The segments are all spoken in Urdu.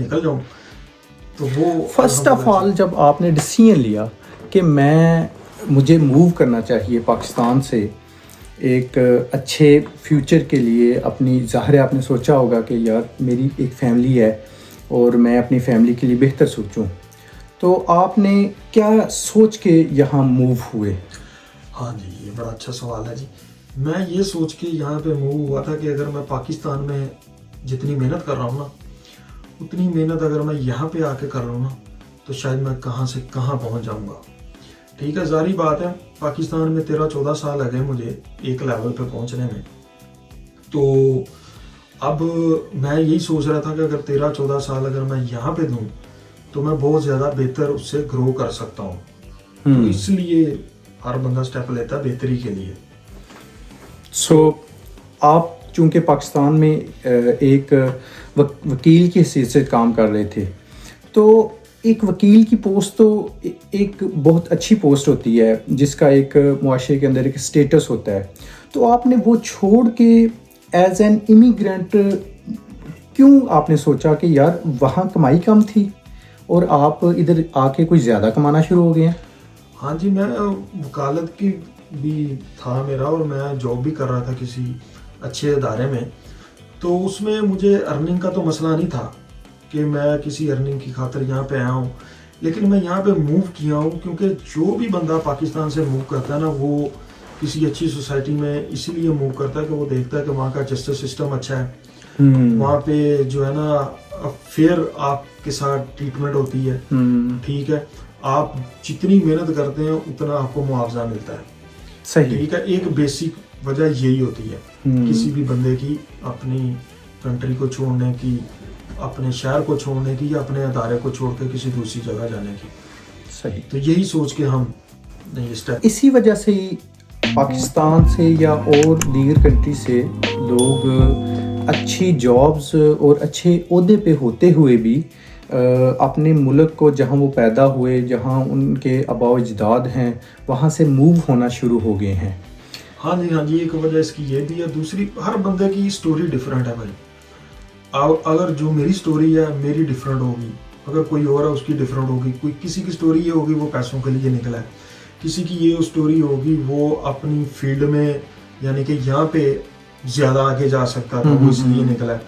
نکل جاؤں. تو وہ فرسٹ آف آل جب آپ نے ڈیسیژن لیا کہ مجھے موو کرنا چاہیے پاکستان سے ایک اچھے فیوچر کے لیے، اپنی ظاہر ہے آپ نے سوچا ہوگا کہ یار میری ایک فیملی ہے اور میں اپنی فیملی کے لیے بہتر سوچوں، تو آپ نے کیا سوچ کے یہاں موو ہوئے؟ ہاں جی، یہ بڑا اچھا سوال ہے جی. میں یہ سوچ کے یہاں پہ موو ہوا تھا کہ اگر میں پاکستان میں جتنی محنت کر رہا ہوں نا، اتنی محنت اگر میں یہاں پہ آ کے کر رہا ہوں نا، تو شاید میں کہاں سے کہاں پہنچ جاؤں گا. ٹھیک ہے، ظاہری بات ہے پاکستان میں 13-14 سال لگے مجھے ایک لیول پہ پہنچنے میں. تو اب میں یہی سوچ رہا تھا کہ اگر 13-14 سال اگر میں یہاں پہ دوں تو میں بہت زیادہ بہتر اس سے گرو کر سکتا ہوں. تو اس لیے ہر بندہ سٹیپ لیتا ہے بہتری کے لیے. سو آپ چونکہ پاکستان میں ایک وکیل کی حیثیت سے کام کر رہے تھے، تو ایک وکیل کی پوسٹ تو ایک بہت اچھی پوسٹ ہوتی ہے جس کا ایک معاشرے کے اندر ایک اسٹیٹس ہوتا ہے. تو آپ نے وہ چھوڑ کے ایز این امیگرینٹ کیوں آپ نے سوچا کہ یار وہاں کمائی کم تھی اور آپ ادھر آ کے کوئی زیادہ کمانا شروع ہو گئے ہیں؟ ہاں جی، میں وکالت کی بھی تھا میرا اور میں جاب بھی کر رہا تھا کسی اچھے ادارے میں. تو اس میں مجھے ارننگ کا تو مسئلہ نہیں تھا کہ میں کسی ارننگ کی خاطر یہاں پہ آیا ہوں، لیکن میں یہاں پہ موو کیا ہوں کیونکہ جو بھی بندہ پاکستان سے موو کرتا ہے نا، وہ کسی اچھی سوسائٹی میں اسی لیے موو کرتا ہے کہ وہ دیکھتا ہے کہ وہاں کا جسٹس سسٹم اچھا ہے، وہاں پہ جو ہے نا فیئر آپ کے ساتھ ٹریٹمنٹ ہوتی ہے. ٹھیک ہے، آپ جتنی محنت کرتے ہیں اتنا آپ کو معاوضہ ملتا ہے. صحیح. ٹھیک ہے، ایک بیسک وجہ یہی ہوتی ہے کسی بھی بندے کی اپنی کنٹری کو چھوڑنے کی، اپنے شہر کو چھوڑنے کی، یا اپنے ادارے کو چھوڑ کے کسی دوسری جگہ جانے کی. صحیح. تو یہی سوچ کے ہم اسی وجہ سے پاکستان سے یا اور دیگر کنٹری سے لوگ اچھی جابز اور اچھے عہدے پہ ہوتے ہوئے بھی اپنے ملک کو، جہاں وہ پیدا ہوئے، جہاں ان کے آباء و اجداد ہیں، وہاں سے موو ہونا شروع ہو گئے ہیں. ہاں جی، ایک وجہ اس کی یہ بھی ہے. دوسری، ہر بندے کی سٹوری ڈیفرنٹ ہے بھائی. اگر جو میری سٹوری ہے میری ڈیفرنٹ ہوگی، اگر کوئی اور ہے اس کی ڈیفرنٹ ہوگی. کوئی کسی کی سٹوری یہ ہوگی وہ پیسوں کے لیے نکلا ہے، کسی کی یہ سٹوری ہوگی وہ اپنی فیلڈ میں یعنی کہ یہاں پہ زیادہ آگے جا سکتا تھا، وہ اس لیے نکلا ہے.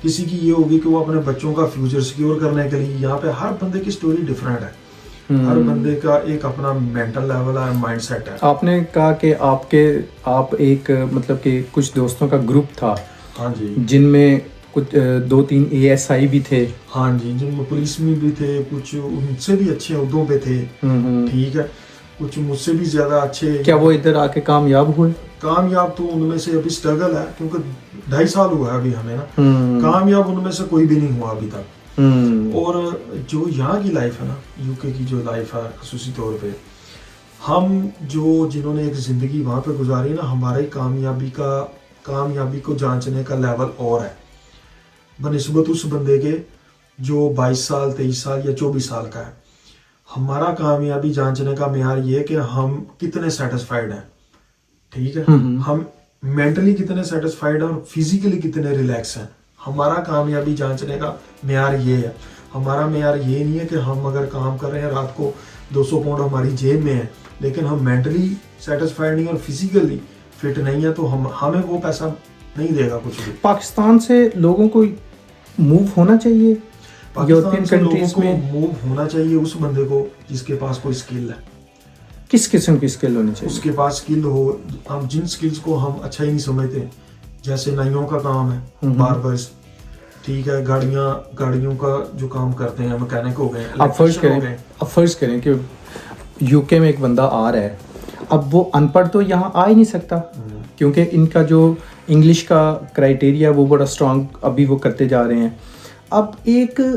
کسی کی یہ ہوگی کہ وہ اپنے بچوں کا فیوچر سیکیور کرنے کے لیے. یہاں پہ ہر بندے کی سٹوری ڈیفرنٹ ہے، ہر بندے کا ایک اپنا مینٹل لیول ہے، مائنڈ سیٹ ہے. آپ نے کہا کہ آپ ایک مطلب کہ کچھ دوستوں کا گروپ تھا. ہاں جی، جن میں کچھ 2-3 ASI بھی تھے. ہاں جی، جن میں پولیس میں بھی تھے، کچھ ان سے بھی اچھے عہدوں پہ تھے. ٹھیک ہے، کچھ مجھ سے بھی زیادہ اچھے. کیا وہ ادھر آ کے کامیاب ہوئے؟ کامیاب تو ان میں سے ابھی اسٹرگل ہے، کیونکہ 2.5 سال ہوا ہے ابھی ہمیں نا. کامیاب ان میں سے کوئی بھی نہیں ہوا ابھی تک. اور جو یہاں کی لائف ہے نا، UK کی جو لائف ہے خصوصی طور پہ، ہم جنہوں نے ایک زندگی وہاں پہ گزاری نا، ہماری کامیابی کو جانچنے کا لیول اور ہے بنسبت اس بندے کے جو 22 سال 23 سال یا 24 سال کا ہے. ہمارا کامیابی جانچنے کا معیار یہ ہے کہ ہم کتنے سیٹسفائیڈ ہیں. ٹھیک ہے، ہم مینٹلی کتنے سیٹسفائیڈ ہیں اور فزیکلی کتنے ریلیکس ہیں. ہمارا کامیابی جانچنے کا معیار یہ ہے. ہمارا معیار یہ نہیں ہے کہ ہم اگر کام کر رہے ہیں رات کو 200 پاؤنڈ ہماری جیب میں ہے لیکن ہم مینٹلی سیٹسفائیڈ نہیں اور فزیکلی فٹ نہیں ہے، تو ہمیں وہ پیسہ نہیں دے گا کچھ بھی. پاکستان سے لوگوں کو موو ہونا چاہیے یورپین کنٹریز میں. موو ہونا چاہیے اس بندے کو جس کے پاس کوئی اسکل ہے. کس قسم کی اسکل ہونی چاہیے؟ اس کے پاس اسکل ہو. ہم جن اسکلز کو ہم اچھا ہی نہیں سمجھتے، جیسے نائیوں کا کام ہے، باربرز، ٹھیک ہے، گاڑیوں کا جو کام کرتے ہیں، مکینک ہو گئے. آپ فرض کریں کہ UK میں ایک بندہ آ رہا ہے، اب وہ ان پڑھ تو یہاں آ ہی نہیں سکتا کیونکہ ان کا جو انگلش کا کرائیٹیریا وہ بڑا اسٹرانگ ابھی وہ کرتے جا رہے ہیں. اب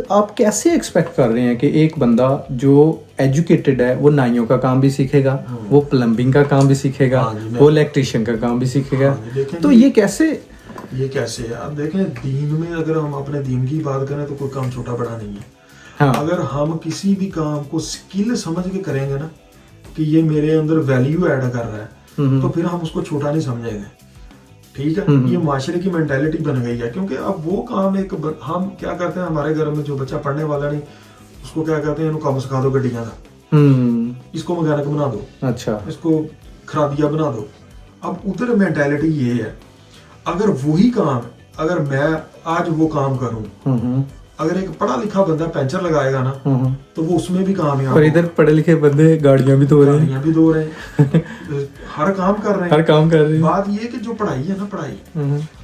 آپ کیسے ایکسپیکٹ کر رہے ہیں کہ ایک بندہ جو ایجوکیٹڈ ہے وہ نائیوں کا کام بھی سیکھے گا، وہ پلمبنگ کا کام بھی سیکھے گا، وہ الیکٹریشین کا کام بھی سیکھے گا؟ تو یہ کیسے ہے؟ اب دیکھیں، دین میں اگر ہم اپنے دین کی بات کریں تو کوئی کام چھوٹا بڑا نہیں ہے. اگر ہم کسی بھی کام کو اسکل سمجھ کے کریں گے نا کہ یہ میرے اندر ویلیو ایڈ کر رہا ہے، تو پھر ہم اس کو چھوٹا نہیں سمجھیں گے. ٹھیک ہے. یہ معاشرے کی مینٹیلٹی بن گئی ہے, کیونکہ اب وہ کام ہم کیا کرتے ہیں, ہمارے گھر میں جو بچہ پڑھنے والا نہیں اس کو کیا کہتے ہیں, انہوں کام سکھا دو گڈیاں کا, اس کو مکینک بنا دو, اچھا اس کو خرابیہ بنا دو. اب ادھر مینٹیلٹی یہ ہے, اگر وہی کام اگر میں آج وہ کام کروں, اگر ایک پڑھا لکھا بندہ پینچر لگائے گا نا تو وہ اس میں بھی کامیاب, اور ادھر پڑھے لکھے بندے گاڑیاں بھی دھو رہے ہیں, ہر کام کر رہے ہیں. بات یہ کہ جو پڑھائی ہے نا, پڑھائی,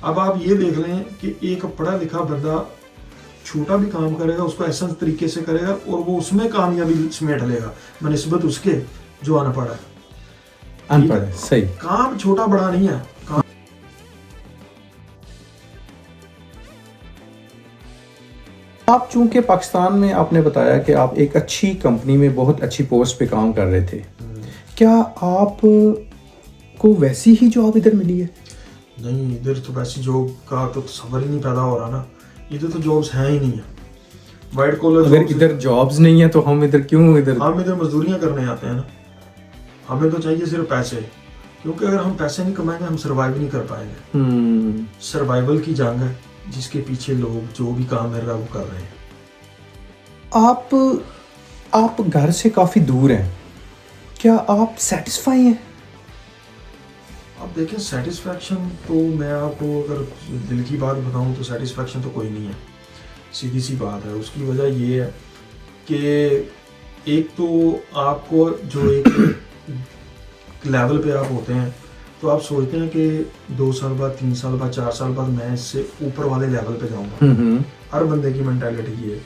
اب آپ یہ دیکھ لیں کہ ایک پڑھا لکھا بندہ چھوٹا بھی کام کرے گا اس کو ایسا طریقے سے کرے گا اور وہ اس میں کامیابی سمیٹ لے گا بنسبت اس کے جو ان پڑھ ہے. صحیح, کام چھوٹا بڑا نہیں ہے. آپ چونکہ پاکستان میں آپ نے بتایا کہ آپ ایک اچھی کمپنی میں بہت اچھی پوسٹ پہ کام کر رہے تھے, کیا آپ کو ویسی ہی جاب ادھر ملی ہے؟ نہیں, ادھر تو ویسی جاب کا تو تصور ہی نہیں پیدا ہو رہا نا. ادھر تو جابس ہیں ہی نہیں ہیں, وائٹ کالر. اگر ادھر جابس نہیں ہیں تو ہم ادھر کیوں ہم ادھر مزدوریاں کرنے آتے ہیں نا. ہمیں تو چاہیے صرف پیسے, کیونکہ اگر ہم پیسے نہیں کمائیں گے ہم سروائیو نہیں کر پائیں گے. سروائیول کی جنگ ہے جس کے پیچھے لوگ جو بھی کام ہے وہ کر رہے ہیں. آپ گھر سے کافی دور ہیں, کیا آپ سیٹسفائی ہیں؟ اب دیکھیں, سیٹسفیکشن تو میں آپ کو اگر دل کی بات بتاؤں تو سیٹسفیکشن تو کوئی نہیں ہے, سیدھی سی بات ہے. اس کی وجہ یہ ہے کہ ایک تو آپ کو جو ایک لیول پہ آپ ہوتے ہیں تو آپ سوچتے ہیں کہ 2 سال بعد 3 سال بعد 4 سال بعد میں اس سے اوپر والے لیول پہ جاؤں گا. ہر بندے کی مینٹیلٹی یہ ہے.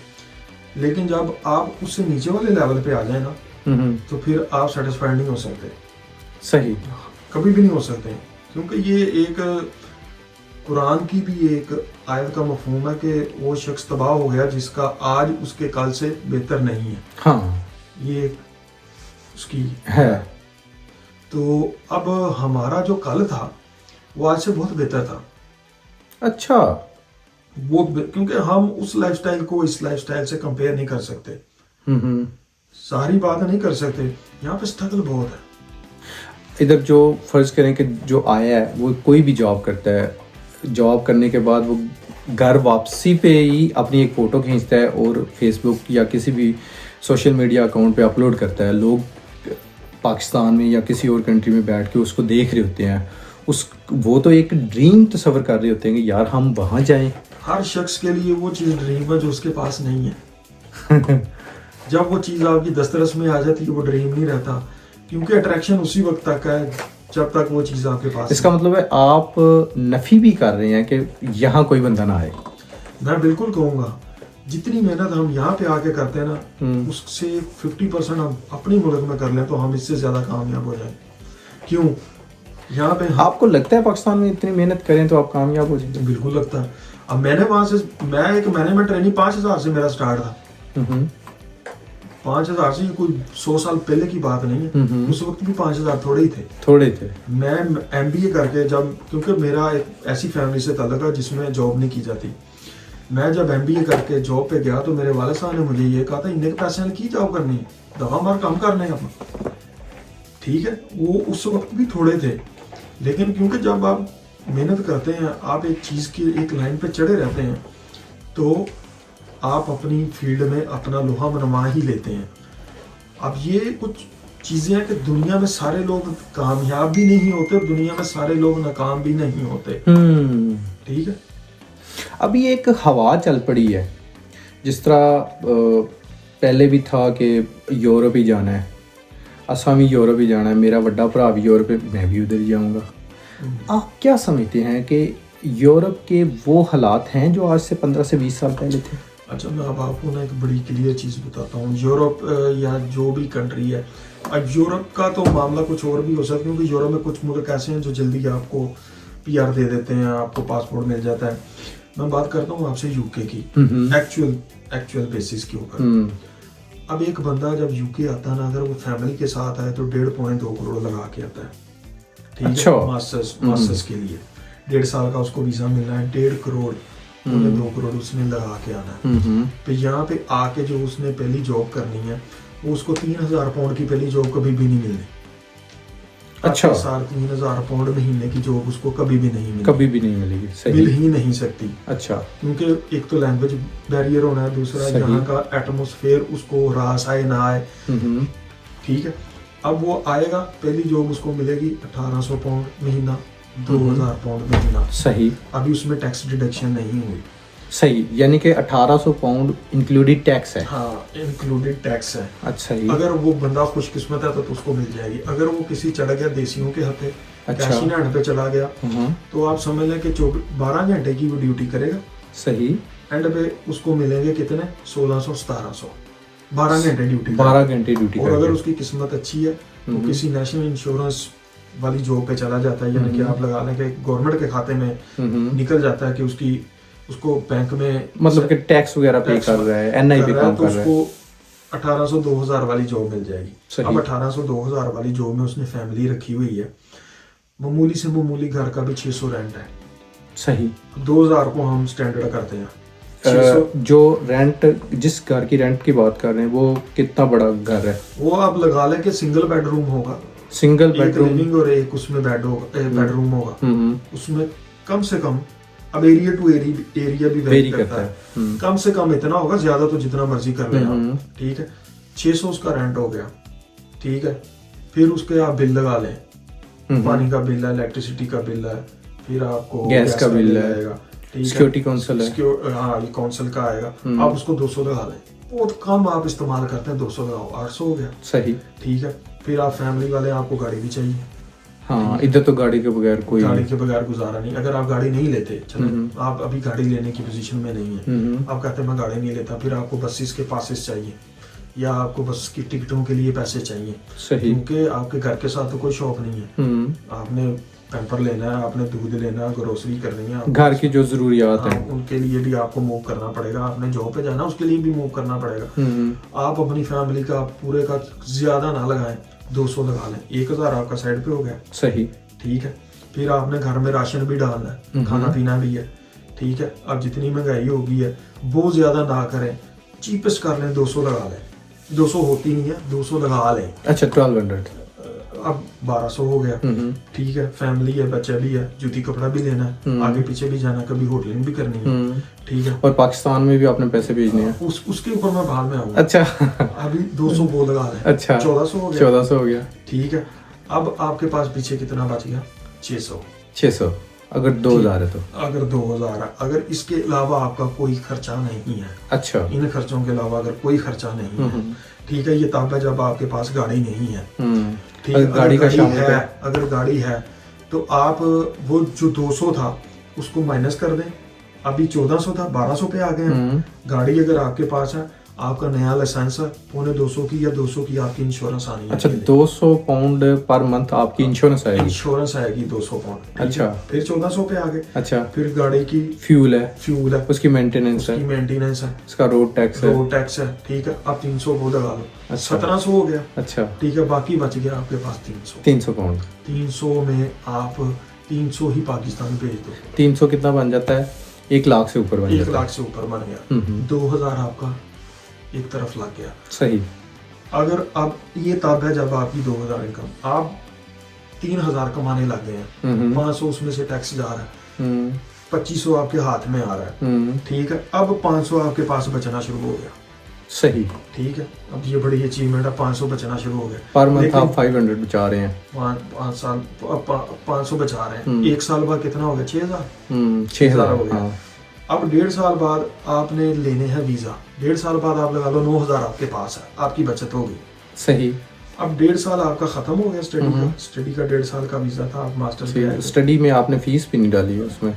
لیکن جب آپ اس سے نیچے والے لیول پہ آ جائیں نا تو پھر آپ سیٹسفائیڈ نہیں ہو سکتے. صحیح, کبھی بھی نہیں ہو سکتے, کیونکہ یہ ایک قرآن کی بھی ایک آیت کا مفہوم ہے کہ وہ شخص تباہ ہو گیا جس کا آج اس کے کل سے بہتر نہیں ہے. ہاں, یہ اس کی ہے. تو اب ہمارا جو کل تھا وہ آج سے بہت بہتر تھا. اچھا, وہ کیونکہ ہم اس لائف سٹائل کو اس لائف سٹائل سے کمپیئر نہیں کر سکتے, ساری باتیں نہیں کر سکتے. یہاں پہ اسٹرگل بہت ہے. ادھر جو فرض کریں کہ جو آیا ہے وہ کوئی بھی جاب کرتا ہے, جاب کرنے کے بعد وہ گھر واپسی پہ ہی اپنی ایک فوٹو کھینچتا ہے اور فیس بک یا کسی بھی سوشل میڈیا اکاؤنٹ پہ اپلوڈ کرتا ہے. لوگ پاکستان میں یا کسی اور کنٹری میں بیٹھ کے اس کو دیکھ رہے ہوتے ہیں, وہ تو ایک ڈریم تصور کر رہے ہوتے ہیں کہ یار ہم وہاں جائیں. ہر شخص کے لیے وہ چیز ڈریم ہے جو اس کے پاس نہیں ہے. جب وہ چیز آپ کی دسترس میں آ جاتی ہے وہ ڈریم نہیں رہتا, کیونکہ اٹریکشن اسی وقت تک ہے جب تک وہ چیز آپ کے پاس. اس کا مطلب ہے آپ نفی بھی کر رہے ہیں کہ یہاں کوئی بندہ نہ آئے. میں بالکل کہوں گا جتنی محنت ہم یہاں پہ آ کے کرتے ہیں نا اس سے 50% ہم اپنی ملک میں کر لیں تو ہم اس سے زیادہ کامیاب ہو جائیں. کیوں یہاں پہ آپ کو لگتا ہے پاکستان میں اتنی محنت کریں تو آپ کامیاب ہو جائیں؟ بالکل لگتا ہے. اب میں نے وہاں سے ایک مینجمنٹ ٹریننگ 5000 سے میرا سٹارٹ تھا. 5000 سے کوئی 100 سال پہلے کی بات نہیں ہے. اس وقت بھی 5000 تھوڑے ہی تھے. میں MBA کر کے کیونکہ میرا ایک ایسی فیملی سے تعلق ہے جس میں جاب نہیں کی جاتی. میں جب MBA کر کے جاب پہ گیا تو میرے والد صاحب نے مجھے یہ کہا تھا انہیں کے پیسے نے کی جاب کرنی ہے, دفعہ مار کام کرنے اپنا. ٹھیک ہے, وہ اس وقت بھی تھوڑے تھے, لیکن کیونکہ جب آپ محنت کرتے ہیں, آپ ایک چیز کی ایک لائن پہ چڑھے رہتے ہیں تو آپ اپنی فیلڈ میں اپنا لوہا منوا ہی لیتے ہیں. اب یہ کچھ چیزیں ہیں کہ دنیا میں سارے لوگ کامیاب بھی نہیں ہوتے, دنیا میں سارے لوگ ناکام بھی نہیں ہوتے. ٹھیک ہے, ابھی ایک ہوا چل پڑی ہے جس طرح پہلے بھی تھا کہ یورپ ہی جانا ہے, اساں بھی یورپ ہی جانا ہے, میرا بڑا بھرا بھی یورپ ہے, میں بھی ادھر ہی جاؤں گا. آپ کیا سمجھتے ہیں کہ یورپ کے وہ حالات ہیں جو آج سے 15 سے 20 سال پہلے تھے؟ اچھا, میں اب آپ کو نا ایک بڑی کلیئر چیز بتاتا ہوں. یورپ یا جو بھی کنٹری ہے, اب یورپ کا تو معاملہ کچھ اور بھی ہو سکتا ہے کیونکہ یورپ میں کچھ ملک ایسے ہیں جو جلدی آپ کو PR دے دیتے ہیں, آپ کو پاسپورٹ مل جاتا ہے. میں بات کرتا ہوں آپ سے UK کی ایکچوئل بیسس کے اوپر. اب ایک بندہ جب UK آتا ہے نا, اگر وہ فیملی کے ساتھ آئے تو 1.5-2 کروڑ لگا کے آتا ہے. ٹھیک ہے, ماسٹرز کے لیے 1.5 سال کا اس کو ویزا ملنا ہے, 1.5 کروڑ 2 کروڑ اس نے لگا کے آنا ہے. پھر یہاں پہ آ کے جو اس نے پہلی جاب کرنی ہے وہ اس کو 3000 پاؤنڈ کی پہلی جاب کبھی بھی نہیں ملنی. اچھا 3,500 پاؤنڈ مہینے کی جاب اس کو کبھی بھی نہیں ملے کبھی بھی نہیں ملے گی. مل صحیح. ہی نہیں سکتی. اچھا کیونکہ ایک تو لینگویج بیریئر ہونا ہے, دوسرا یہاں کا ایٹموسفیئر اس کو راس آئے نہ آئے. ٹھیک ہے. اب وہ آئے گا, پہلی جاب اس کو ملے گی 1,800 پاؤنڈ مہینہ, 2,000 پاؤنڈ مہینہ. صحیح. ابھی اس میں ٹیکس ڈیڈکشن نہیں ہوئی. صحیح, یعنی کہ 1,800 پاؤنڈ انکلوڈیڈ ٹیکس ہے. ہاں انکلوڈیڈ ٹیکس ہے. اچھا. اگر وہ بندہ خوش قسمت ہے تو اس کو مل جائے گی. اگر وہ کسی چڑھ گیا دیسیوں کے ہاتھے, کیشی ہینڈ پہ چلا گیا, تو آپ سمجھ لیں کہ 12 گھنٹے کی وہ ڈیوٹی کرے گا. صحیح. اینڈ پہ اس کو ملیں گے کتنے, 1,600-1,700. 12 گھنٹے ڈیوٹی. 12 گھنٹے ڈیوٹی. اور اگر اس کی قسمت اچھی ہے تو کسی نیشنل انشورنس والی جاب پہ چلا جاتا ہے, یعنی کہ آپ لگا لیں کہ گورنمنٹ کے کھاتے میں نکل جاتا ہے کہ اس کو بینک میں مطلب کہ ٹیکس وغیرہ پے کر رہا ہے, این آئی پہ کام کر رہا ہے, تو اس کو 1,800-2,000 والی جاب مل جائے گی. اب 1,800-2,000 والی جاب میں اس نے فیملی رکھی ہوئی ہے, معمولی سے معمولی گھر کا بھی 600 رینٹ ہے. صحیح. 2,000 کو ہم سٹینڈرڈ کرتے ہیں. جو رینٹ, جس گھر کی رینٹ کی بات کر رہے ہیں وہ کتنا بڑا گھر ہے؟ وہ آپ لگا لیں کہ سنگل بیڈ روم ہوگا, سنگل بیڈ روم, لیونگ اور ایک اس میں بیڈ روم ہوگا. اس میں کم سے کم, اب ایریا ٹو ایریا بھی ویری کرتا ہے, کم سے کم اتنا ہوگا, زیادہ تو جتنا مرضی کر لیں آپ. ٹھیک ہے. 600 اس کا رینٹ ہو گیا. ٹھیک ہے. پھر اس کے آپ بل لگا لیں, پانی کا بل ہے, الیکٹریسٹی کا بل ہے, پھر آپ کو گیس کا بل آئے گا, سیکورٹی کونسل ہے, ہاں یہ کونسل کا آئے گا. آپ اس کو 200 لگا لیں. بہت کم آپ استعمال کرتے ہیں, 200 لگاؤ, 800 ہو گیا. صحیح. ٹھیک ہے. پھر آپ فیملی والے, آپ کو گاڑی بھی چاہیے. ہاں ادھر تو گاڑی کے بغیر کوئی, گاڑی کے بغیر گزارا نہیں. اگر آپ گاڑی نہیں لیتے, چلیں آپ ابھی گاڑی لینے کی پوزیشن میں نہیں ہیں, آپ کہتے ہیں میں گاڑی نہیں لیتا, پھر آپ کو بسز کے پاسز چاہیے یا آپ کو بس کی ٹکٹوں کے لیے پیسے چاہیے. صحیح. کیونکہ آپ کے گھر کے ساتھ تو کوئی شاپ نہیں ہے. آپ نے پیمپر لینا ہے, آپ نے دودھ لینا ہے, گروسری کرنی ہے, گھر کی جو ضروریات ہیں ان کے لیے بھی آپ کو موو کرنا پڑے گا. آپ نے جاب پہ جانا, اس کے لیے بھی موو کرنا پڑے گا. آپ اپنی فیملی کا پورے کا زیادہ نہ لگائیں, 200 لگا لیں, 1,000 آپ کا سائڈ پہ ہو گیا. صحیح. ٹھیک ہے. پھر آپ نے گھر میں راشن بھی ڈالنا ہے, کھانا پینا بھی ہے. ٹھیک ہے. اب جتنی مہنگائی ہوگی ہے بہت زیادہ نہ کریں, چیپسٹ کر لیں, 200 لگا لیں. 200 ہوتی نہیں ہے, 200 لگا لیں. اچھا 1,200. اب 1,200 ہو گیا. ٹھیک ہے. فیملی ہے, بچہ بھی ہے, جوتی کپڑا بھی لینا ہے, آگے پیچھے بھی جانا ہے, کبھی ہوٹلنگ بھی کرنی ہے. ٹھیک ہے. اور پاکستان میں بھی آپ نے پیسے بھیجنے ہیں, اس کے اوپر میں بعد میں آؤں گا. اچھا. ابھی 200 وہ لگا لیں. اچھا 1,400 ہو گیا. 1,400 ہو گیا. ٹھیک ہے. اب آپ کے پاس پیچھے کتنا بچ گیا, 600 اگر 2,000 ہے تو. اگر 2,000 ہے, اگر اس کے علاوہ آپ کا کوئی خرچہ نہیں ہے, اچھا ان خرچوں کے علاوہ اگر کوئی خرچہ نہیں ہے, ٹھیک ہے, یہ تب ہے جب آپ کے پاس گاڑی نہیں ہے. ٹھیک ہے. گاڑی کا شامل ہے, اگر گاڑی ہے تو آپ وہ جو 200 تھا اس کو مائنس کر دیں, ابھی 1,400 تھا, 1,200 پہ آ گئے ہیں. گاڑی اگر آپ کے پاس ہے, آپ کا نیا لائسنس ہے, 250 کی یا 200 کی آپ کی انشورنس آنی ہے. اچھا 200 پاؤنڈ پر منتھ آپ کی انشورنس آئے گی. انشورنس آئے گی 200 پاؤنڈ. اچھا. پھر 1,400 پہ آ گئے. اچھا. پھر گاڑی کی فیول ہے, اس اس کی مینٹیننس ہے, اس کا روڈ ٹیکس ہے. ٹھیک ہے. اب 300 وہ لگا لو, 1,700 ہو گیا. اچھا. ٹھیک ہے. باقی بچ گیا آپ کے پاس 300 پاؤنڈ. 300 میں آپ 300 ہی پاکستان بھیج دو. 300 کتنا بن جاتا ہے, 1,00,000 سے اوپر بن جاتا ہے. 1,00,000 سے اوپر بن گیا. 2,000 آپ کا ایک طرف لگ گیا. صحیح. اگر اب یہ تب ہے جب آپ کی 2,000 انکم, آپ 3,000 کمانے لگ گئے ہیں, 500 اس میں سے ٹیکس جا رہا ہے, 2,500 آپ کے ہاتھ میں آ رہا ہے. ٹھیک ہے. اب 500 آپ کے پاس بچنا شروع ہو گیا. صحیح. ٹھیک ہے. اب یہ بڑی اچیومنٹ ہے, 500 بچنا شروع ہو گیا. پر منتھ آپ 500 بچا رہے ہیں, 5 سال 500 بچا رہے ہیں. ایک سال بعد کتنا ہو گیا, 6,000 ہو گیا. اب 1.5 سال بعد آپ نے لینے ہیں ویزا, 1.5 سال بعد آپ لگا لو 9,000 آپ کے پاس ہے, آپ کی بچت ہوگی. صحیح. اب 1.5 سال آپ کا ختم ہو گیا اسٹڈی کا 1.5 سال کا ویزا تھا, آپ ماسٹر کے اسٹڈی میں آپ نے فیس بھی نہیں ڈالی ہے اس میں.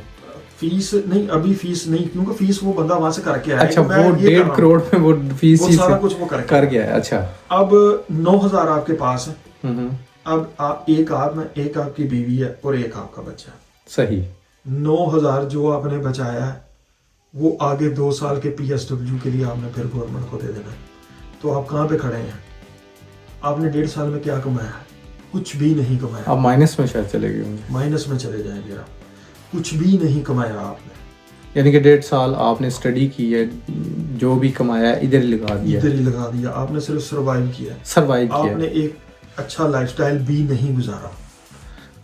فیس نہیں, ابھی فیس نہیں, کیونکہ فیس وہ بندہ وہاں سے کر کے آیا. اچھا وہ 1.5 کروڑ میں وہ فیس وہ سارا کچھ وہ کر گیا ہے. اچھا. اب 9,000 آپ کے پاس ہے. اب ایک آپ میں, ایک آپ کی بیوی ہے اور ایک آپ کا بچہ ہے. صحیح. 9,000 جو آپ نے بچایا ہے وہ آگے 2 سال کے PSW کے لیے آپ نے پھر گورنمنٹ کو دے دینا ہے. تو آپ کہاں پہ کھڑے ہیں, آپ نے 1.5 سال میں کیا کمایا ہے, کچھ بھی نہیں کمایا. آپ مائنس میں شاید چلے گئے ہوں گے. مائنس میں چلے جائیں گے آپ, کچھ بھی نہیں کمایا آپ نے. یعنی کہ 1.5 سال آپ نے اسٹڈی کی ہے, جو بھی کمایا ہے ادھر ہی لگا دیا. آپ نے صرف سروائیو کیا. آپ نے ایک اچھا لائف سٹائل بھی نہیں گزارا.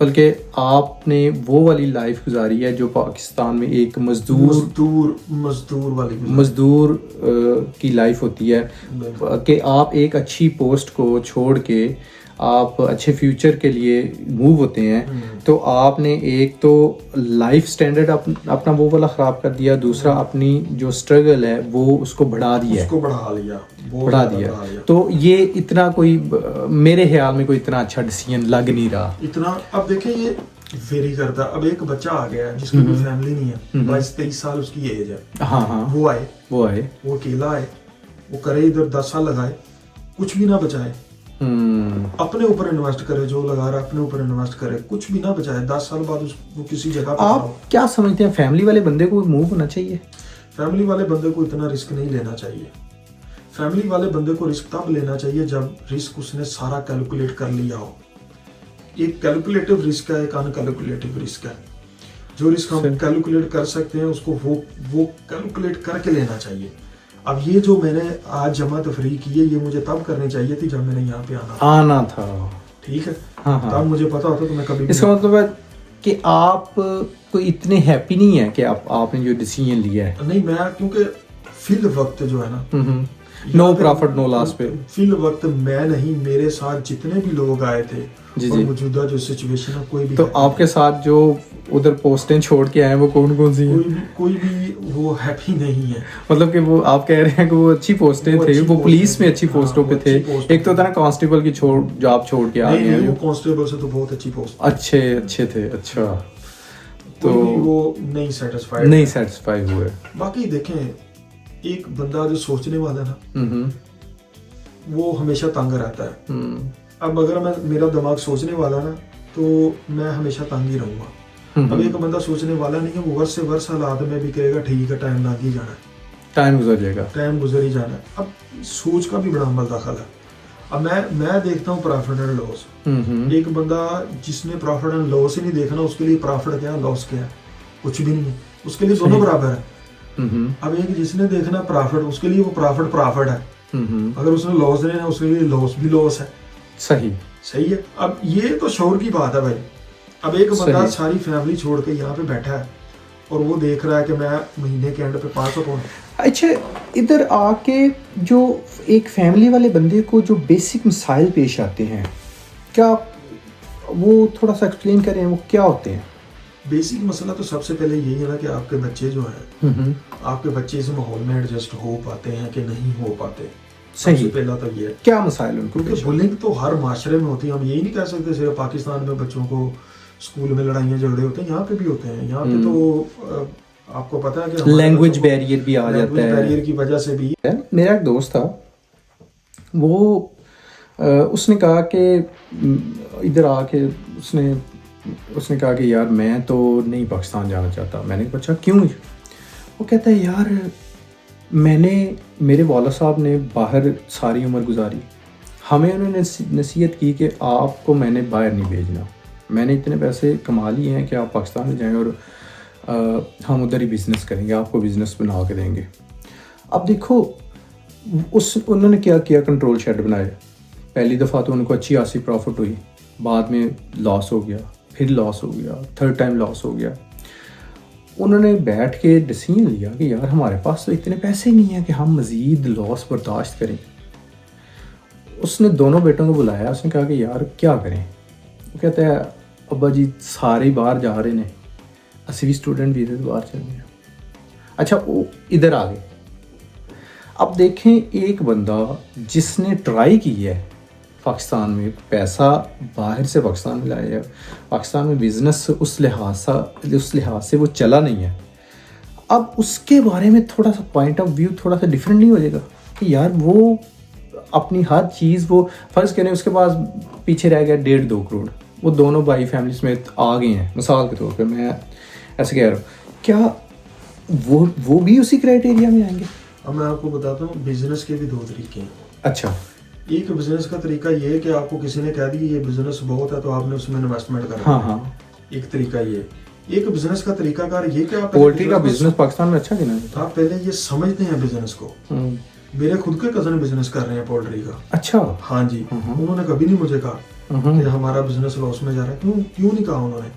بلکہ آپ نے وہ والی لائف گزاری ہے جو پاکستان میں ایک مزدور کی لائف ہوتی ہے، کہ آپ ایک اچھی پوسٹ کو چھوڑ کے آپ اچھے فیوچر کے لیے موو ہوتے ہیں، تو آپ نے ایک تو لائف سٹینڈرڈ اپنا وہ والا خراب کر دیا، دوسرا اپنی جو اسٹرگل ہے وہ اس کو بڑھا دیا. تو یہ اتنا کوئی میرے خیال میں کوئی اتنا اچھا ڈیسیژن لگ نہیں رہا اتنا. اب دیکھیں یہ ویری کرتا. اب ایک بچہ آ گیا ہے جس کی کوئی فیملی نہیں ہے، 22-23 سال اس کی ایج ہے. ہاں وہ آئے وہ اکیلا آئے، وہ کرے ادھر 10 سال لگائے، کچھ بھی نہ بچائے، اپنے اوپر انویسٹ کرے، جو لگا رہا ہے اپنے اوپر انویسٹ کرے، کچھ بھی نہ بچائے، 10 سال بعد وہ کسی جگہ پہ. آپ کیا سمجھتے ہیں فیملی والے بندے کو موو ہونا چاہیے؟ فیملی والے بندے کو اتنا رسک نہیں لینا چاہیے. فیملی والے بندے کو رسک تب لینا چاہیے جب رسک اس نے سارا کیلکولیٹ کر لیا ہو. ایک کیلکولیٹو رسک ہے، ایک ان کیلکولیٹو رسک ہے. جو رسک ہم کیلکولیٹ کر سکتے ہیں اس کو وہ کیلکولیٹ کر کے لینا چاہیے. اب یہ جو میں نے آج جمع تفریح کی ہے، یہ مجھے تب کرنی چاہیے تھی جب میں نے یہاں پہ آنا تھا. ٹھیک ہے، تب مجھے پتا ہوتا تو میں کبھی. اس کا مطلب ہے کہ آپ کوئی اتنے ہیپی نہیں ہے کہ آپ نے جو ڈیسیژن لیا ہے. نہیں، میں کیونکہ فی الوقت جو ہے نا، نو پروفٹ نو لاس پہ فی الوقت میں نہیں، میرے ساتھ جتنے بھی لوگ آئے تھے اور موجودہ جو سچویشن ہے، کوئی بھی. تو آپ کے ساتھ جو ادھر پوسٹیں چھوڑ کے آئے ہیں وہ کون سی ہیں؟ کوئی بھی وہ ہیپی نہیں ہے. مطلب کہ وہ آپ کہہ رہے ہیں کہ وہ اچھی پوسٹیں تھے، وہ پولیس میں اچھی پوسٹوں پہ تھے. ایک تو تھا نا کانسٹیبل کی جو آپ چھوڑ کے آ گئے ہیں. وہ کانسٹیبل سے تو بہت اچھی پوسٹ، اچھے تھے. اچھا، تو وہ نہیں سیٹسفائی ہوئے. باقی دیکھیں، ایک بندہ جو سوچنے والا ہے نا، وہ ہمیشہ تنگ رہتا ہے. اب اگر میرا دماغ سوچنے والا نا تو میں ہمیشہ تنگ ہی رہوں گا. اب ایک بندہ سوچنے والا نہیں ہے، وہ ورس سے ورس حالات میں بھی کہے گا ٹھیک ہے، ٹائم لگ ہی جانا ہے، ٹائم گزر جائے گا، ٹائم گزر ہی جانا ہے. اب سوچ کا بھی بڑا عمل داخل ہے. اب میں دیکھتا ہوں پروفٹ اینڈ لاس. ایک بندہ جس نے پروفٹ اینڈ لاس ہی نہیں دیکھنا، اس کے لیے پروفٹ کیا لاس کیا ہے؟ کچھ بھی نہیں ہے. اس کے لیے دونوں برابر ہے. اب ایک جس نے دیکھنا پروفٹ، اس کے لیے وہ پروفٹ ہے. اگر اس نے لاس دینا، اس کے لیے لاس بھی لاس ہے. صحیح ہے. اب یہ تو شعور کی بات ہے بھائی. اب ایک بندہ ساری فیملی چھوڑ کے یہاں پہ بیٹھا ہے اور وہ دیکھ رہا ہے کہ میں مہینے کے اینڈ پہ 500 پاؤنڈ. اچھا، ادھر آ کے جو ایک فیملی والے بندے کو جو بیسک مسائل پیش آتے ہیں، کیا وہ تھوڑا سا ایکسپلین کریں، وہ کیا ہوتے ہیں؟ بیسک مسئلہ تو سب سے پہلے یہی ہے نا کہ آپ کے بچے جو ہیں، آپ کے بچے اس ماحول میں ایڈجسٹ ہو پاتے ہیں کہ نہیں ہو پاتے. سب سے پہلا تو یہ ہے. کیا مسائل ان کو؟ کیونکہ بلنگ تو ہر معاشرے میں ہوتی ہے. ہم یہی نہیں کہہ سکتے صرف پاکستان میں بچوں کو اسکول میں لڑائیاں جھگڑے ہوتے ہیں، یہاں پہ بھی ہوتے ہیں. یہاں پہ تو آپ کو پتا ہے کہ لینگویج بیریئر بھی آ جاتا ہے، بیریئر کی وجہ سے بھی. میرا ایک دوست تھا، وہ اس نے کہا کہ ادھر آ کے اس نے کہا کہ یار میں تو نہیں پاکستان جانا چاہتا. میں نے پوچھا کیوں؟ وہ کہتا ہے یار میرے والد صاحب نے باہر ساری عمر گزاری، ہمیں انہوں نے نصیحت کی کہ آپ کو میں نے باہر نہیں بھیجنا، میں نے اتنے پیسے کما لیے ہیں کہ آپ پاکستان میں جائیں اور ہم ادھر ہی بزنس کریں گے، آپ کو بزنس بنا کے دیں گے. اب دیکھو انہوں نے کیا کیا، کنٹرول شیڈ بنائے. پہلی دفعہ تو ان کو اچھی خاصی پروفٹ ہوئی، بعد میں لاس ہو گیا، پھر لاس ہو گیا، تھرڈ ٹائم لاس ہو گیا. انہوں نے بیٹھ کے ڈیسیژن لیا کہ یار ہمارے پاس تو اتنے پیسے نہیں ہیں کہ ہم مزید لاس برداشت کریں. اس نے دونوں بیٹوں کو بلایا، اس نے کہا کہ یار کیا کریں؟ وہ کہتا ہے ابا جی سارے باہر جا رہے ہیں، اسی بھی اسٹوڈنٹ بھی ادھر باہر چل رہے ہیں. اچھا وہ ادھر آ گئے. اب دیکھیں ایک بندہ جس نے ٹرائی کی ہے پاکستان میں، پیسہ باہر سے پاکستان میں لایا ہے، پاکستان میں بزنس اس لحاظ سے وہ چلا نہیں ہے. اب اس کے بارے میں تھوڑا سا پوائنٹ آف ویو تھوڑا سا ڈفرینٹ نہیں ہو جائے گا کہ یار وہ اپنی ہر چیز، وہ فرض کریں اس کے پاس پیچھے رہ گیا 1.5-2 کروڑ، وہ دونوں بھائی فیملی سمیت آ گئے ہیں، مثال کے طور پہ میں ایسے کہہ رہا ہوں، کیا وہ بھی اسی کرائٹیریا میں آئیں گے؟ اب میں آپ کو بتاتا ہوں، بزنس کے بھی 2 طریقے ہیں. اچھا، ایک بزنس کا طریقہ یہ ہے کہ آپ کو کسی نے کہہ دی یہ بزنس بہت ہے تو آپ نے اس میں انویسٹمنٹ کرنا. ہاں، ایک طریقہ یہ. ایک بزنس کا طریقہ کار یہ کہ آپ پولٹری کا بزنس پاکستان میں اچھا گنا ہے. آپ پہلے یہ سمجھتے ہیں بزنس کو. میرے خود کے کزن بزنس کر رہے ہیں پولٹری کا. اچھا. ہاں جی. انہوں نے کبھی نہیں مجھے کہا کہ ہمارا بزنس لاس میں جا رہا ہے. کیوں نہیں کہا انہوں نے؟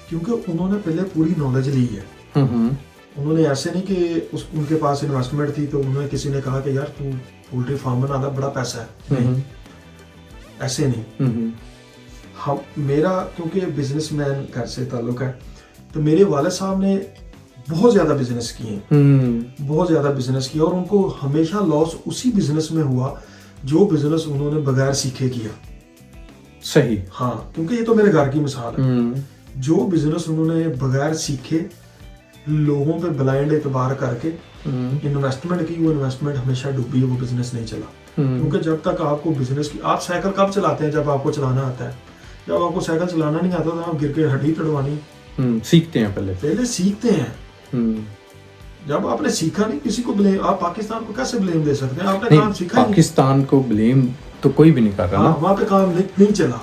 کیونکہ انہوں نے پہلے پوری نالج لی ہے. انہوں نے ایسے نہیں کہ ان کے پاس انویسٹمنٹ تھی تو انہوں نے کسی نے کہا کہ یار تو پولٹری فارم بنا دا، بڑا پیسہ ہے. نہیں، ایسے نہیں. میرا کیونکہ بزنس مین گھر سے تعلق ہے تو میرے والد صاحب نے بہت زیادہ بزنس کیے ہیں، بہت زیادہ بزنس کیا، اور ان کو ہمیشہ لاس اسی بزنس میں ہوا جو بزنس انہوں نے بغیر سیکھے کیا. صحیح. ہاں، کیونکہ یہ تو میرے گھر کی مثال ہے. جو بزنس انہوں نے بغیر سیکھے لوگوں پہ بلائنڈ اعتبار کر کے انویسٹمنٹ کی، وہ انویسٹمنٹ ہمیشہ ڈوبی، وہ بزنس نہیں چلا. کیونکہ جب تک آپ کو بزنس کی، آپ سائیکل کب چلاتے ہیں؟ جب آپ کو چلانا آتا ہے. جب آپ کو سائیکل چلانا نہیں آتا تو آپ گر کے ہڈی توڑوانی سیکھتے ہیں، پہلے سیکھتے ہیں. جب آپ نے سیکھا نہیں، کسی کو بلیم، آپ پاکستان کو کیسے بلیم دے سکتے ہیں؟ آپ نے کام سیکھا نہیں. پاکستان کو بلیم تو کوئی بھی نہیں کر رہا. وہاں پہ کام نہیں چلا،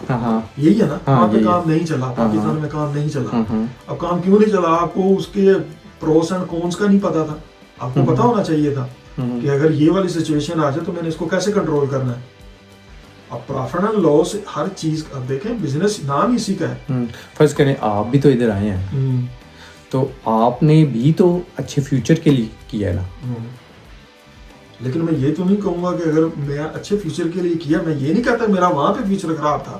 یہی ہے نا، وہاں پہ کام نہیں چلا، پاکستان میں کام نہیں چلا. اب کام کیوں نہیں چلا؟ آپ کو اس کے پروس اینڈ کونس کا نہیں پتا تھا. آپ کو پتا ہونا چاہیے تھا کہ اگر یہ والی سچویشن آ جائے تو میں نے اس کو کیسے کنٹرول کرنا ہے. اب پروفٹ اینڈ لاس ہر چیز، اب دیکھیں بزنس نام اسی کا ہے. فرض کریں آپ بھی تو ادھر آئے ہیں تو آپ نے بھی تو اچھے فیوچر کے لیے کیا ہے نا. لیکن میں یہ تو نہیں کہوں گا کہ اگر میں اچھے فیوچر کے لیے کیا، میں یہ نہیں کہتا میرا وہاں پہ فیوچر خراب تھا.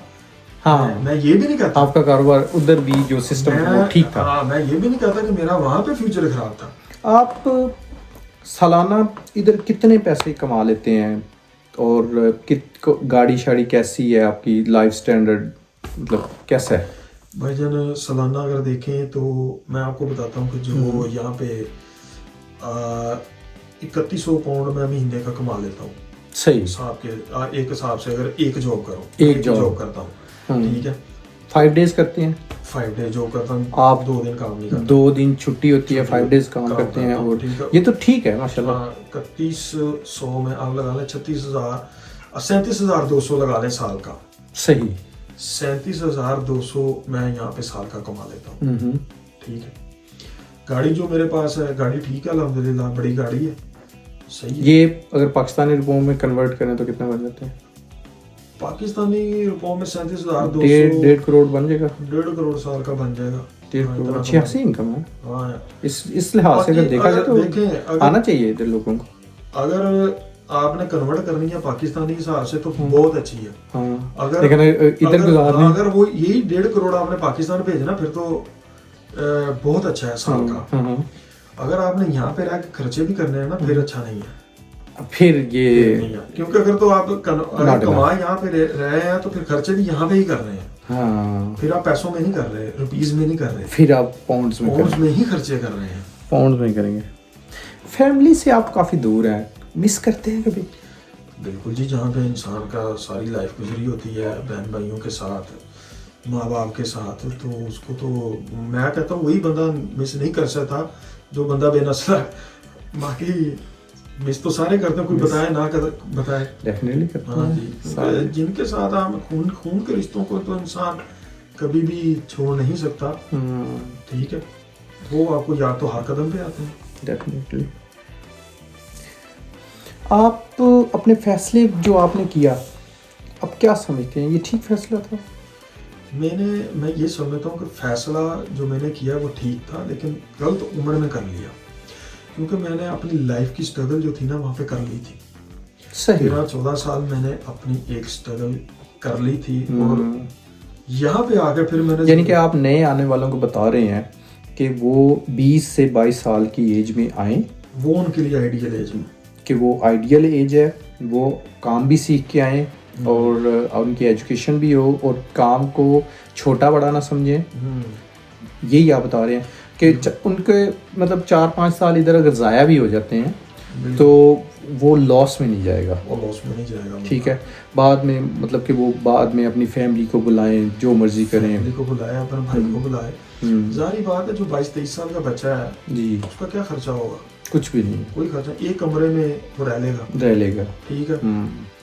ہاں، میں یہ بھی نہیں کہتا آپ کا کاروبار ادھر بھی جو سسٹم ہے وہ ٹھیک تھا. میں یہ بھی نہیں کہتا کہ میرا وہاں پہ فیوچر خراب تھا. آپ سالانہ ادھر کتنے پیسے کما لیتے ہیں، اور گاڑی شاڑی کیسی ہے آپ کی، لائف سٹینڈرڈ مطلب کیسا ہے؟ بھائی جان سالانہ اگر دیکھیں تو میں آپ کو بتاتا ہوں کہ جو یہاں پہ 3100 پاؤنڈ میں مہینے کا کما لیتا ہوں. صحیح. حساب کے ایک حساب سے اگر ایک جاب کروں، ایک جاب کرتا ہوں، ٹھیک ہے، 5 days کرتے ہیں. 5 days جاب کرتا ہوں. آپ 2 دن کام نہیں کرتے، 2 دن چھٹی ہوتی ہے، 5 days کام کرتے ہیں. اور یہ تو ٹھیک ہے ماشاء اللہ. 3100 میں آپ لگا لیں 37,200 لگا لیں سال کا. صحیح. 37,200 میں یہاں پہ سال کا کما لیتا ہوں. ٹھیک ہے. گاڑی جو میرے پاس ہے، گاڑی ٹھیک ہے الحمدللہ، بڑی گاڑی ہے. صحیح. یہ اگر پاکستانی روپوں میں کنورٹ کریں تو کتنا بن جاتے ہیں؟ پاکستانی روپوں میں 37,200 1.5 کروڑ بن جائے گا. 1.5 کروڑ سال کا بن جائے گا. 1.5 کروڑ اچھی خاصی انکم ہے. ہاں، اس لحاظ سے اگر دیکھا جائے تو آنا چاہیے ادھر لوگوں کو. اگر آپ نے کنورٹ کرنی ہے پاکستانی حساب سے تو بہت اچھی ہے. اگر وہ یہی 1.5 کروڑ آپ نے پاکستان بھیجنا پھر تو بہت اچھا ہے سال کا. اگر آپ نے یہاں پہ رہ کے خرچے بھی کرنے ہیں نا پھر اچھا نہیں ہے. پھر یہ کیونکہ اگر تو آپ کما یہاں پہ رہے ہیں تو پھر خرچے بھی یہاں پہ ہی کر رہے ہیں. پھر آپ پیسوں میں نہیں کر رہے، روپیز میں نہیں کر رہے، پھر آپ پاؤنڈز میں ہی خرچے کر رہے ہیں. پاؤنڈز میں کریں گے. فیملی سے آپ کافی دور ہیں، مس کرتے ہیں کبھی؟ بالکل جی. جہاں پہ انسان کا ساری لائف گزری ہوتی ہے بہن بھائیوں کے ساتھ، ماں باپ کے ساتھ، تو اس کو تو میں کہتا ہوں وہی بندہ مس نہیں کر سکتا جو بندہ بے نسل ہے. باقی مس تو سارے کرتے ہیں، کوئی بتائے نہ بتائے. ڈیفینیٹلی کرتے ہیں. ہاں جی. جن کے ساتھ ہم خون کے رشتوں کو تو انسان کبھی بھی چھوڑ نہیں سکتا. ٹھیک ہے، وہ آپ کو یاد تو ہر قدم پہ آتے ہیں. ڈیفینیٹلی. آپ اپنے فیصلے جو آپ نے کیا اب کیا سمجھتے ہیں، یہ ٹھیک فیصلہ تھا؟ میں یہ سمجھتا ہوں کہ فیصلہ جو میں نے کیا وہ ٹھیک تھا، لیکن غلط عمر میں کر لیا. کیونکہ میں نے اپنی لائف کی سٹرگل جو تھی نا وہاں پہ کر لی تھی. 13-14 سال میں نے اپنی ایک سٹرگل کر لی تھی، اور یہاں پہ آ کے پھر میں نے، یعنی کہ آپ نئے آنے والوں کو بتا رہے ہیں کہ وہ 20 سے 22 سال کی ایج میں آئیں، وہ ان کے لیے آئیڈیل ایج ہے، کہ وہ آئیڈیل ایج ہے، وہ کام بھی سیکھ کے آئیں اور ان کی ایجوکیشن بھی ہو، اور کام کو چھوٹا بڑا نہ سمجھیں. یہی آپ بتا رہے ہیں کہ ان کے مطلب 4-5 سال ادھر اگر ضائع بھی ہو جاتے ہیں تو وہ لاس میں نہیں جائے گا. ٹھیک ہے. بعد میں مطلب کہ وہ بعد میں اپنی فیملی کو بلائیں، جو مرضی کریں، فیملی کو بلائیں، اپنے بھائی کو بلائیں. ظاہری بات ہے جو 22-23 سال کا بچہ ہے جی، اس کا کیا خرچہ ہوگا؟ کچھ بھی نہیں، کوئی خرچہ. ایک کمرے میں وہ رہ لے گا. ٹھیک ہے.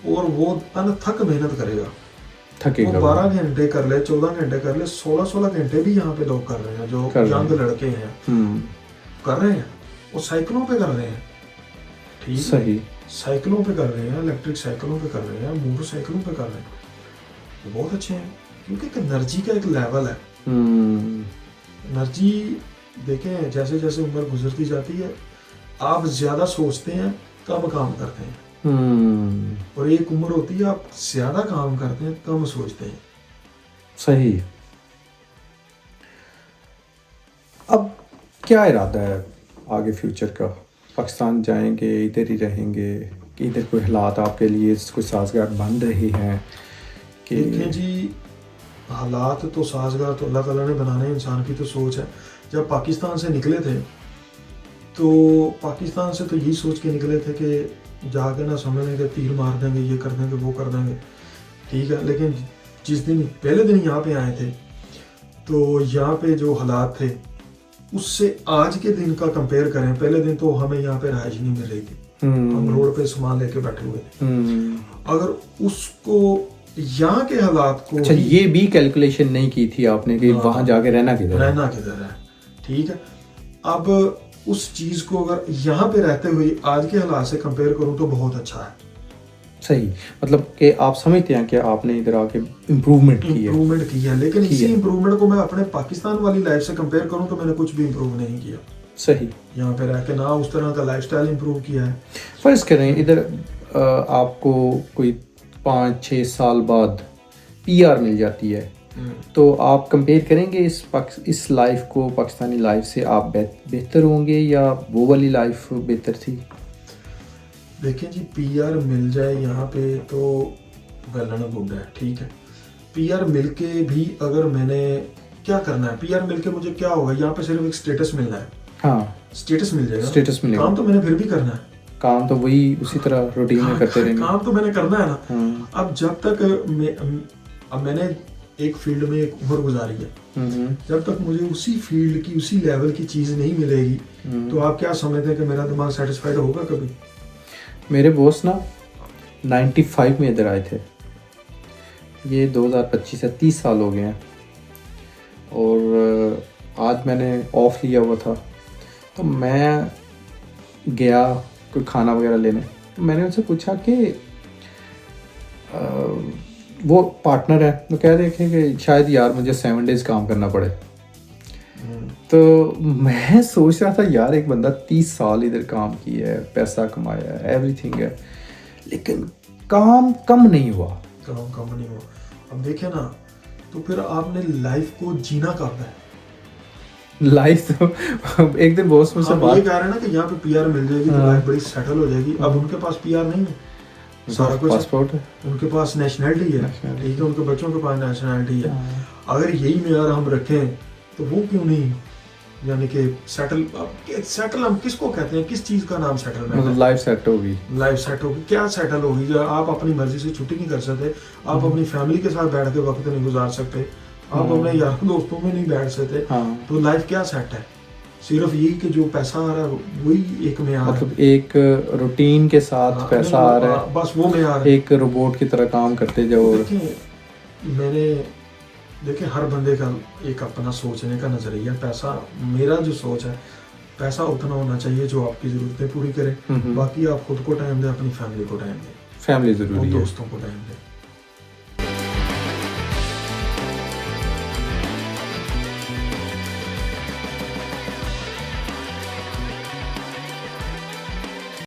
اور وہ تھک محنت کرے گا، وہ 12 گھنٹے کر لے، 14 گھنٹے کر لے، 16 گھنٹے بھی یہاں پہ لوگ کر رہے ہیں جو ینگ لڑکے ہیں کر رہے ہیں. وہ سائیکلوں پہ کر رہے ہیں. ٹھیک. صحیح. سائیکلوں پہ کر رہے ہیں، الیکٹرک سائیکلوں پہ کر رہے ہیں، موٹر سائیکلوں پہ کر رہے ہیں. وہ بہت اچھے ہیں، کیونکہ ایک انرجی کا ایک لیول ہے. انرجی دیکھیں جیسے جیسے عمر گزرتی جاتی ہے آپ زیادہ سوچتے ہیں کم کام کرتے ہیں، اور ایک عمر ہوتی ہے آپ زیادہ کام کرتے ہیں کم سوچتے ہیں. صحیح. اب کیا ارادہ ہے آگے فیوچر کا؟ پاکستان جائیں گے، ادھر ہی رہیں گے کہ ادھر کوئی حالات آپ کے لیے کوئی سازگار بن رہے ہیں کہ؟ دیکھیں جی حالات تو سازگار تو اللہ تعالیٰ نے بنانے ہیں، انسان کی تو سوچ ہے. جب پاکستان سے نکلے تھے تو پاکستان سے تو یہی سوچ کے نکلے تھے کہ جا کے نہ سمجھیں کہ تیر مار دیں گے، یہ کر دیں گے، وہ کر دیں گے، ٹھیک ہے. لیکن جس دن پہلے دن یہاں پہ آئے تھے تو یہاں پہ جو حالات تھے اس سے آج کے دن کا کمپیئر کریں، پہلے دن تو ہمیں یہاں پہ رہائش نہیں مل رہی تھی، ہم روڈ پہ سامان لے کے بیٹھے ہوئے تھے. اگر اس کو یہاں کے حالات کو، اچھا یہ بھی کیلکولیشن نہیں کی تھی آپ نے کہ وہاں جا کے رہنا کدھر ہے، ٹھیک ہے. اب اس چیز کو اگر یہاں پہ رہتے ہوئے آج کے حالات سے کمپیئر کروں تو بہت اچھا ہے. صحیح، مطلب کہ آپ سمجھتے ہیں کہ آپ نے ادھر آ کے امپروومنٹ کی ہے، لیکن اسی امپروومنٹ کو میں اپنے پاکستان والی لائف سے کمپیئر کروں تو میں نے کچھ بھی امپروو نہیں کیا. صحیح. یہاں پہ رہ کے نہ اس طرح کا لائف سٹائل امپروو کیا ہے. فرض کریں ادھر آپ کو کوئی 5-6 سال بعد پی آر مل جاتی ہے تو آپ کمپیئر کریں گے اس لائف کو پاکستانی لائف سے؟ آپ بہتر ہوں گے یا وہ والی لائف بہتر تھی؟ دیکھیں جی پی آر مل جائے یہاں پہ تو ویل اینڈ گڈ ہے، ٹھیک ہے. پی آر مل کے بھی اگر میں نے کیا کرنا ہے، پی آر مل کے مجھے کیا ہوگا، یہاں پہ صرف ایک اسٹیٹس ملنا ہے. ہاں اسٹیٹس مل جائے گا، اسٹیٹس ملے گا. کام تو میں نے پھر بھی کرنا ہے، کام تو وہی اسی طرح روٹین میں کرتے رہیں گے، کام تو میں نے کرنا ہے نا. اب جب تک میں نے ایک فیلڈ میں ایک عمر گزاری ہے، جب تک مجھے اسی فیلڈ کی اسی لیول کی چیز نہیں ملے گی تو آپ کیا سمجھتے ہیں کہ میرا دماغ سیٹسفائیڈ ہوگا کبھی؟ میرے بوس نا 95 میں ادھر آئے تھے، یہ 2025 ہے، 30 سال ہو گئے ہیں. اور آج میں نے آف لیا ہوا تھا تو میں گیا کوئی کھانا وغیرہ لینے. میں نے ان سے پوچھا کہ وہ پارٹنر ہے، وہ کہہ رہے کہ شاید یار مجھے 7 days کام کرنا پڑے. تو میں سوچ رہا تھا یار ایک بندہ 30 سال ادھر کام کیا ہے، پیسہ کمایا ہے، ایوری تھنگ ہے، لیکن کام کم نہیں ہوا. اب دیکھیں نا تو پھر آپ نے لائف کو جینا کب ہے؟ لائف تو ایک دن بوس مجھ سے بات یہ کہہ رہے ہیں نا کہ یہاں پہ پی آر مل جائے گی تو لائف بڑی سیٹل ہو جائے گی. اب ان کے پاس پی آر نہیں ہے، سارا کچھ پاسپورٹ ہے، ان کے پاس نیشنلٹی ہے، ٹھیک ہے، ان کے بچوں کے پاس نیشنلٹی ہے. اگر یہی معیار ہم رکھیں تو وہ کیوں نہیں، یعنی کہ سیٹل ہم کس کو کہتے ہیں، کس چیز کا نام سیٹلمنٹ ہے؟ لائف سیٹ ہوگی. لائف سیٹ ہوگی، کیا سیٹل ہوگی؟ جو آپ اپنی مرضی سے چھٹی نہیں کر سکتے، آپ اپنی فیملی کے ساتھ بیٹھ کے وقت نہیں گزار سکتے، آپ اپنے یار دوستوں میں نہیں بیٹھ سکتے، تو لائف کیا سیٹ ہے؟ صرف یہی کہ جو پیسہ آ رہا ہے وہی ایک معیار ہے، مطلب ایک روٹین کے ساتھ پیسہ آ رہا ہے، بس وہ معیار ہے. ایک روبوٹ کی طرح کام کرتے جاؤ. میں نے دیکھیں ہر بندے کا ایک اپنا سوچنے کا نظریہ. پیسہ، میرا جو سوچ ہے پیسہ اتنا ہونا چاہیے جو آپ کی ضرورتیں پوری کرے، باقی آپ خود کو ٹائم دیں، اپنی فیملی کو ٹائم دیں، فیملی ضروری ہے، دوستوں کو ٹائم دیں.